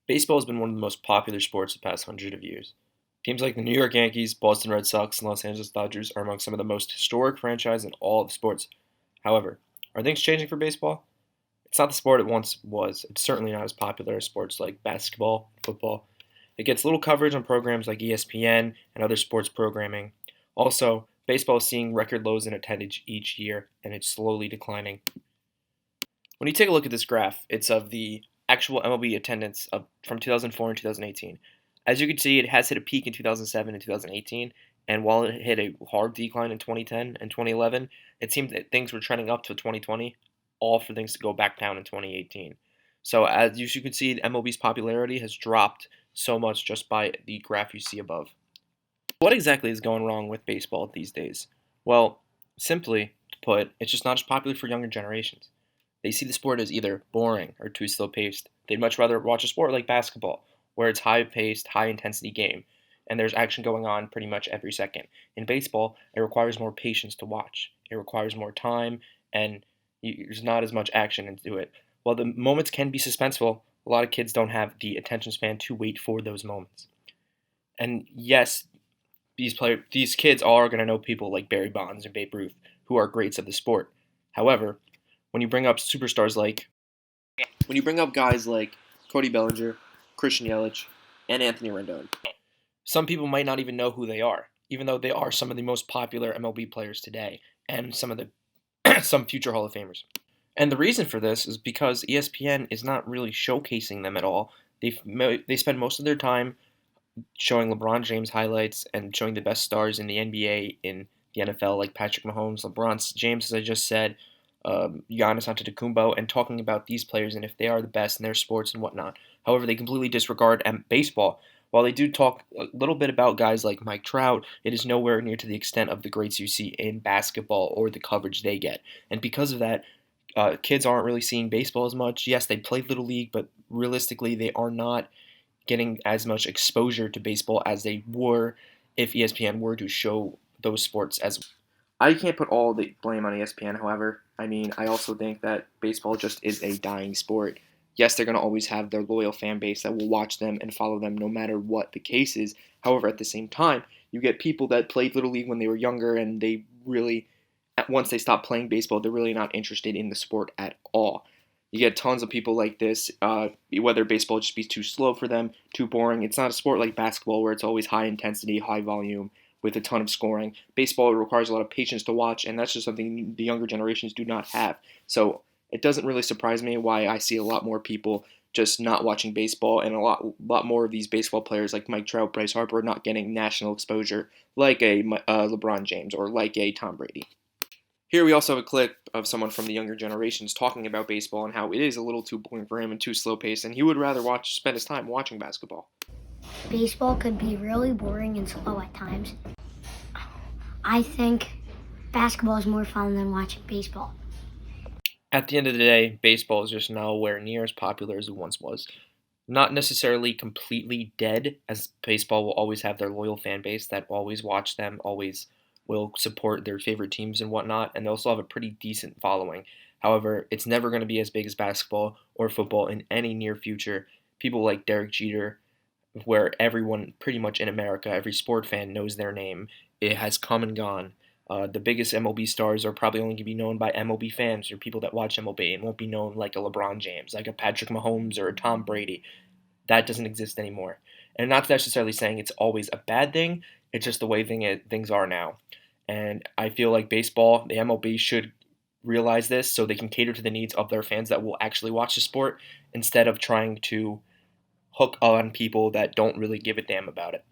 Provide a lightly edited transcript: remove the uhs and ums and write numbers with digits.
Baseball has been one of the most popular sports the past hundred of years. Teams like the New York Yankees, Boston Red Sox, and Los Angeles Dodgers are among some of the most historic franchises in all of sports. However, are things changing for baseball? It's not the sport it once was. It's certainly not as popular as sports like basketball, football. It gets little coverage on programs like ESPN and other sports programming. Also, baseball is seeing record lows in attendance each year, and it's slowly declining. When you take a look at this graph, it's of the actual MLB attendance from 2004 and 2018. As you can see, it has hit a peak in 2007 and 2018, and while it hit a hard decline in 2010 and 2011, it seemed that things were trending up to 2020, all for things to go back down in 2018. So as you can see, MLB's popularity has dropped so much just by the graph you see above. What exactly is going wrong with baseball these days? Well, simply put, it's just not as popular for younger generations. They see the sport as either boring or too slow paced. They'd much rather watch a sport like basketball, where it's high paced, high intensity game, and there's action going on pretty much every second. In baseball, it requires more patience to watch. It requires more time, and there's not as much action into it. While the moments can be suspenseful, a lot of kids don't have the attention span to wait for those moments. And yes, these kids are going to know people like Barry Bonds and Babe Ruth, who are greats of the sport. However, when you bring up superstars like when you bring up guys like Cody Bellinger, Christian Yelich, and Anthony Rendon, some people might not even know who they are, even though they are some of the most popular MLB players today and some of the some future Hall of Famers. And the reason for this is because ESPN is not really showcasing them at all. They spend most of their time showing LeBron James highlights and showing the best stars in the NBA, in the NFL, like Patrick Mahomes, LeBron James, as I just said, Giannis Antetokounmpo, and talking about these players and if they are the best in their sports and whatnot. However, they completely disregard baseball. While they do talk a little bit about guys like Mike Trout, it is nowhere near to the extent of the greats you see in basketball or the coverage they get. And because of that, kids aren't really seeing baseball as much. Yes, they play Little League, but realistically, they are not getting as much exposure to baseball as they were if ESPN were to show those sports as. I can't put all the blame on ESPN, however. I mean, I also think that baseball just is a dying sport. Yes, they're going to always have their loyal fan base that will watch them and follow them no matter what the case is. However, at the same time, you get people that played Little League when they were younger and they really, once they stop playing baseball, they're really not interested in the sport at all. You get tons of people like this, whether baseball just be too slow for them, too boring. It's not a sport like basketball where it's always high intensity, high volume, with a ton of scoring. Baseball requires a lot of patience to watch, and that's just something the younger generations do not have. So it doesn't really surprise me why I see a lot more people just not watching baseball, and a lot more of these baseball players like Mike Trout, Bryce Harper, not getting national exposure like a LeBron James or like a Tom Brady. Here we also have a clip of someone from the younger generations talking about baseball and how it is a little too boring for him and too slow paced, and he would rather spend his time watching basketball. Baseball could be really boring and slow at times. I think basketball is more fun than watching baseball. At the end of the day, baseball is just nowhere near as popular as it once was. Not necessarily completely dead, as baseball will always have their loyal fan base that always watch them, always will support their favorite teams and whatnot, and they also have a pretty decent following. However, it's never going to be as big as basketball or football in any near future. People like Derek Jeter, where everyone pretty much in America, every sport fan knows their name. It has come and gone. The biggest MLB stars are probably only going to be known by MLB fans or people that watch MLB and won't be known like a LeBron James, like a Patrick Mahomes or a Tom Brady. That doesn't exist anymore. And not necessarily saying it's always a bad thing, it's just the way things are now. And I feel like baseball, the MLB should realize this so they can cater to the needs of their fans that will actually watch the sport instead of trying to hook on people that don't really give a damn about it.